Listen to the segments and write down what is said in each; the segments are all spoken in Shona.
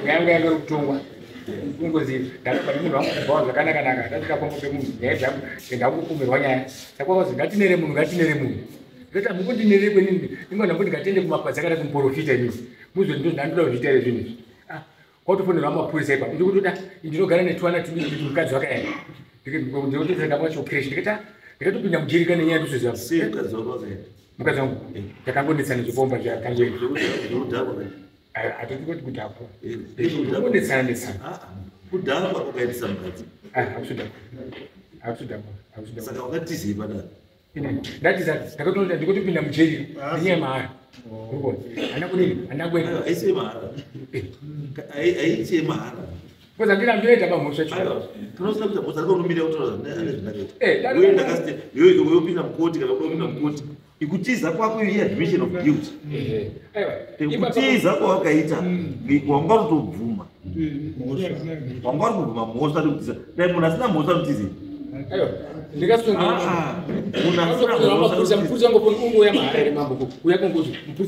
yanga kutungwa kungozi ndakabva munhu wamubva zvakanaka naka tasvika pamwe munhu nyaya dzangu ndakukumirwa nyaya sakwazi ngatinere munhu ngati mukundinere kwenini ingona kuti ngatiende kumabhazi akada kumprofita inini muzvo ndandoda kuzviita ere zvinhu izvi kwatofonerwa mapurisa ipapo ndikutoda ndinogara netwana tudii mukadzi wakaenda ndikotosenda kwacho kreshi ndikatopinda mujerika nenyaya duso zvangu mukadzi wangu takangonetsana zvipomba zvakangoenda hatoti kuti kudhakwa ngonetsana netsana kudhakwa kwakaitisa mukadzi saka wakatizei padare ndatiza ndikotopinda mujeri nenyaya mahara hana kudini hana kwenda aisei mahara aitei mahara koza ndina ndoita pamhosva tunosina kuti mhosva rikonomira kutaura nezvinakaita weyopinda mukoti kana kudopinda mukoti ikutiza kwako iyo admission of guilt ikutiza kwawakaita wanga utobvuma wanga uri kubvuma mhosva tikutiza dai munhu asina mhosva notizei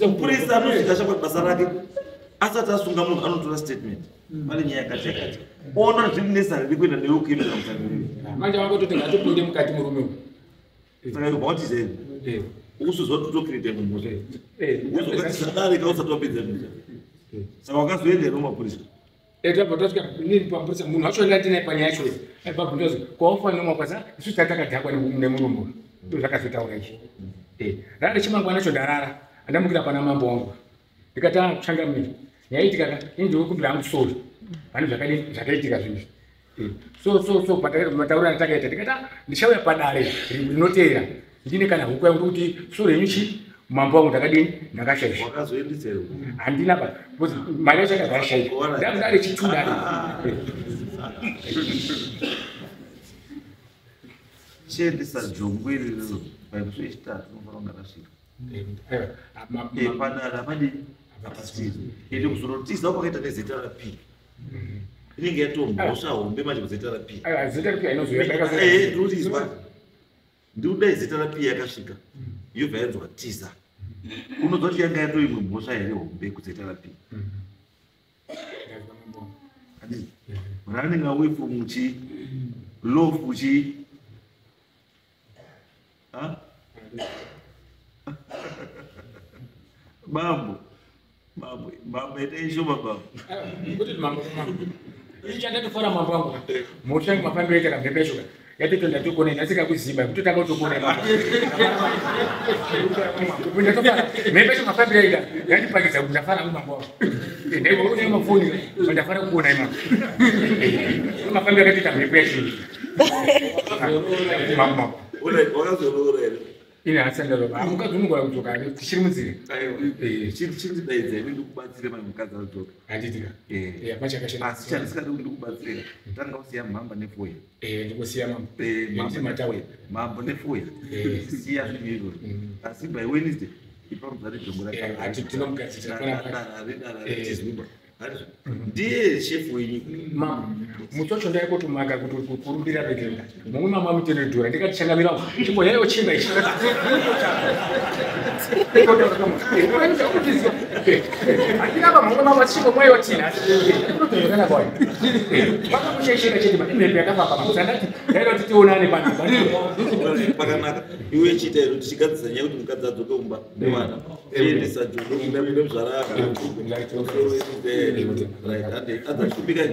mupurisa anosvika shakwa basa rake asati asunga munhu anotora statement pane nyaya yakati yakati ona zviri nesari riri kuenda newe kuemera mutariri manje vangototi ngatopinde mukati murume saka wangotizei usuzwa tutokirite mumhosva uzokatisadare usati wapedza mhosva saka wakazoendera nomapurisa munhu wacho ndatinai panyaya yacho pabvundozi kwawafanira mwakwasa isu tatakadhakwa nemurumbu ndozvakazotaura ichi rada chimangwana nacho ndarara andamukira pana mambo wangu ndikati kushanga miri nyaya itika indikumbira hangu sori pane zvakaitika zvinhu so matauro anditakaita ndikati ndichauya padare rinoteera ndine kana huku yangu kuti sori yenyu chi mambo wangu ndakadini ndakashaisha wakazoendisero handina pa mari yacho yakagara shaika ndakudare chitunda chiendesa jongwe iriro paimusi wechitatu unofanira kunga rasvika padare apadi apasiri ende kuzorotiza kwakaita nezeta rapi inenge yatomhosva hombe manje kuzeta rapi ndinorizwa ndikudai zeta rapi yakasvika yobva yanzwa tiza unonzwa kuti yanga yato imwe mhosva here hombe kuzeta rapi running away from chi love chi mambo itaishoma baba ichandatofara mambo wangu mhosva yangu mafambiro aita kamhepeshoka yatito ndatokona inasikakuziba kutotanga kutokona mhepesho mafambiro aita yandipakidza kuti ndafara mambo wangu ndaikone mafoni ndafara kuona ima mafambiro akatoita mhepo yachini wakazorora here ine hasandaro mukadzi unogona kudzoka tichiri munzira chindidaidzai ndikubatsire mai mukadzi adzoka handitika asi chandisikadi kuti ndikubatsira tanga usiya mhamba nefoya ndikusiya mambo nefoya siya zvinhu izvozvo asi by wednesday iparudzare jongo ratinokazizimba ndiye shefu wenyu musi wacho ndaikotomaka kurumbira rekenda mumwe mama mitenedhura ndikatishangamirangu chimbo yaiyo chinga ichi handinapa mumwe mama chimbo mwaiyo tina kunotozokana kwayo vakakushaishira chete imhepo yakafamba musandati ndaida kuti tionane pakanaka iwe chita iro tichigadzisa nyaya kuti mukadzi adzoke kumba nevana tiendesa jondo kunda mune muzvaraka adzashupika